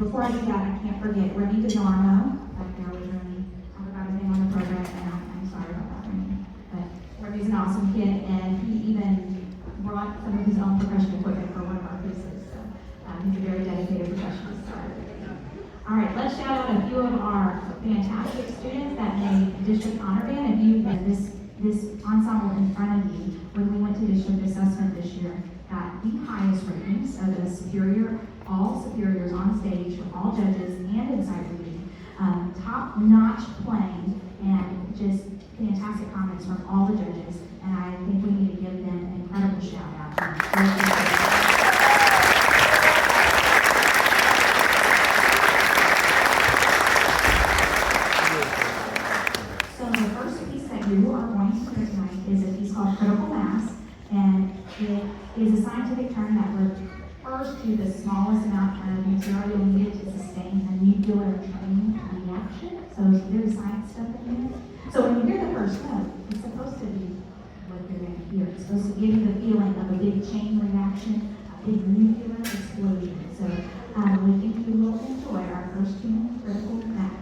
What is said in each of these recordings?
before I do that, I can't forget Remy DeNarmo. Back there was Remy. I forgot his name on the program, and I'm sorry about that, Remy. But Remy's an awesome kid, and he even brought some of his own professional equipment for one of our pieces. So he's a very dedicated professional. All right, let's shout out a few of our fantastic students that made district honor band. If you this ensemble in front of you, when we went to district assessment this year, got the highest ratings of the all superiors on stage for all judges and inside reading. Top-notch playing and just fantastic comments from all the judges. And I think we need to give them an incredible shout out. You are going to hear tonight is a piece called Critical Mass, and it is a scientific term that refers to the smallest amount of material needed to sustain a nuclear chain reaction. So it's very science stuff in here. So when you hear the first note, it's supposed to be what you're going to hear. It's supposed to give you the feeling of a big chain reaction, a big nuclear explosion. So we think you will enjoy our first tune, Critical Mass.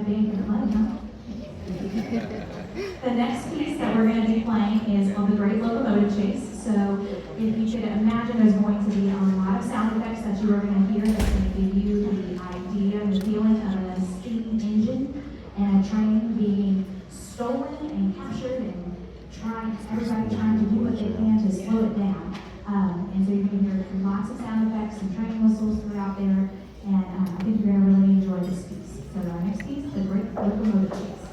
band for the money, huh? The next piece that we're going to be playing is called the Great Locomotive Chase. So if you could imagine, there's going to be a lot of sound effects that you are going to hear that's going to give you the idea and the feeling of a steam engine and a train being stolen and captured and everybody trying to do what they can to slow it down. And so you're going to hear lots of sound effects and train whistles throughout there. And I think you're going to really enjoy this piece. So our next piece, the Great Locomotive Chase.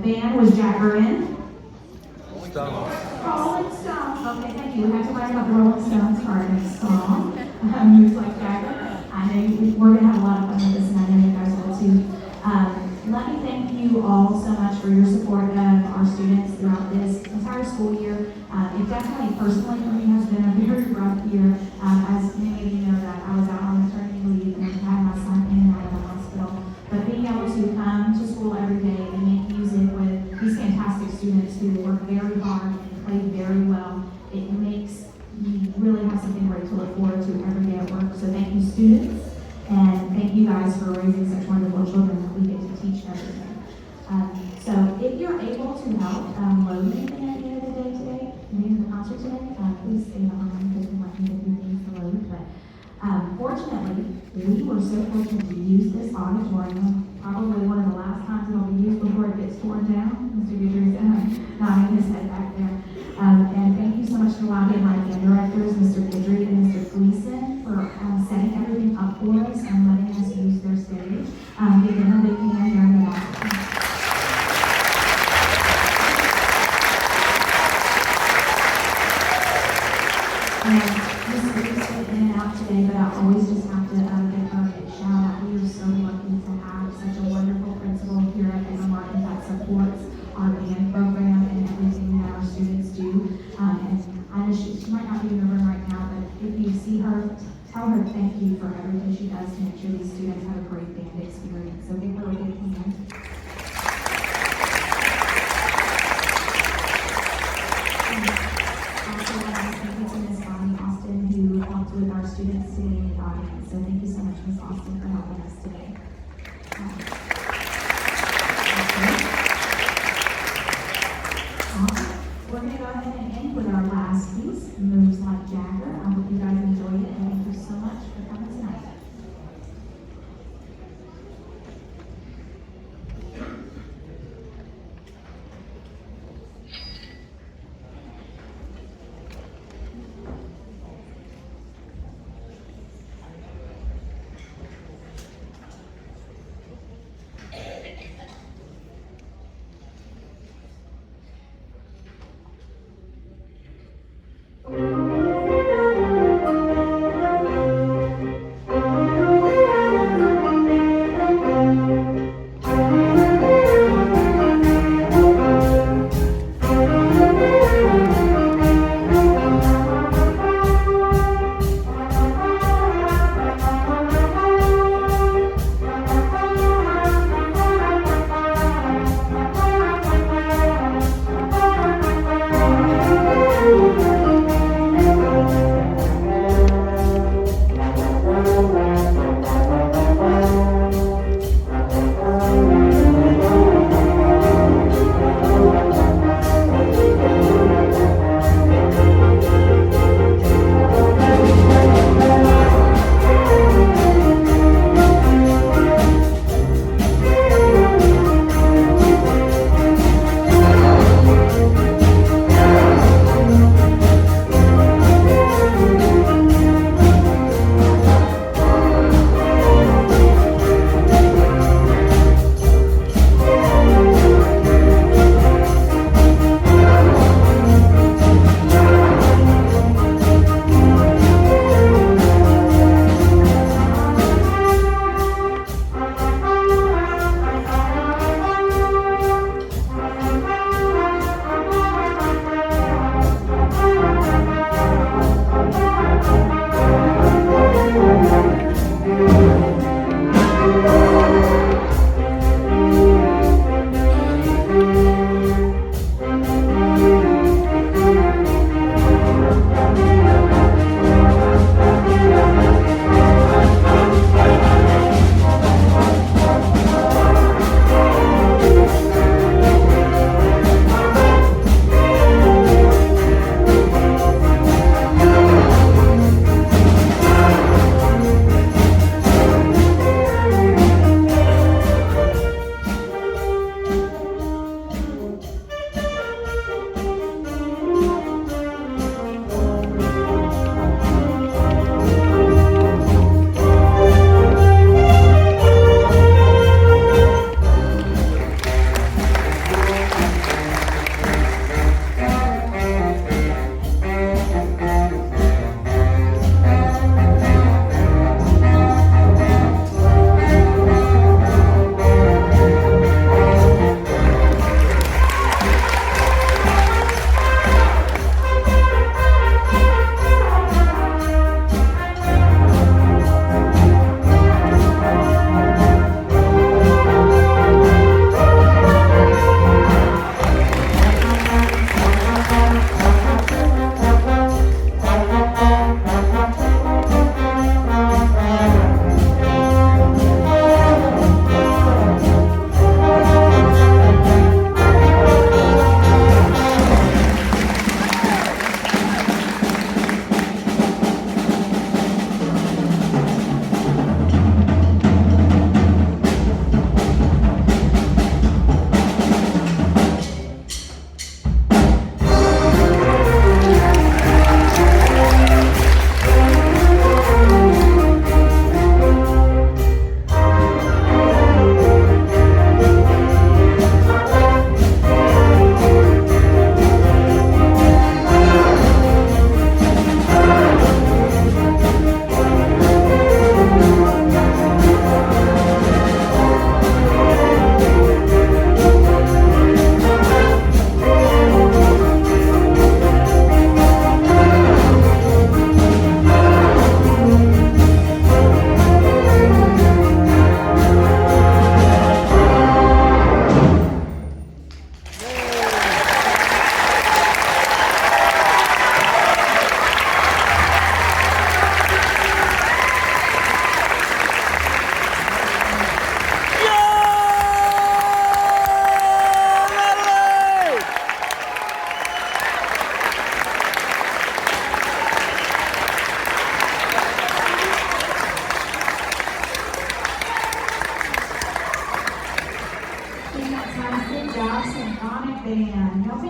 band was Jack Gurrin. Stones. Rolling Stones. Okay, thank you. We have to learn about the Rolling Stones for our next song. Moves like Jagger. I know we're going to have a lot of fun with this, and I know you guys will too. Let me thank you all so much for your support of our students throughout this entire school year. It definitely, personally for me, has been a very rough year. As many of you know, that I was out on maternity leave and had my son in and out of the hospital. But being able to come to school every day and make music with these fantastic students who work very hard and play very well, it makes me really have something great to look forward to every day at work. So thank you, students, and thank you guys for raising such wonderful children that we get to teach every day. So if you're able to help load anything at the end of the day today, maybe the concert today, please stay online because we might need a few things to load. But fortunately, we were so fortunate to use this auditorium, probably one of the last times it'll be used before it gets torn down. Mr. Guidry's nodding his head back there. And thank you so much to Lobby and my band directors, Mr. Guidry and Mr. Gleason, for setting everything up for us and letting us use their stage. Give them a big hand here in the back. And Ms. Reeves is in and out today, but I always just have to give her a big shout out. We are so lucky to have such a wonderful principal here at Emma Martin that supports our band program and everything that our students do. And I know she might not be in the room right now, but if you see her, tell her thank you for everything she does to make sure these students have a great band experience. So give her a big hand.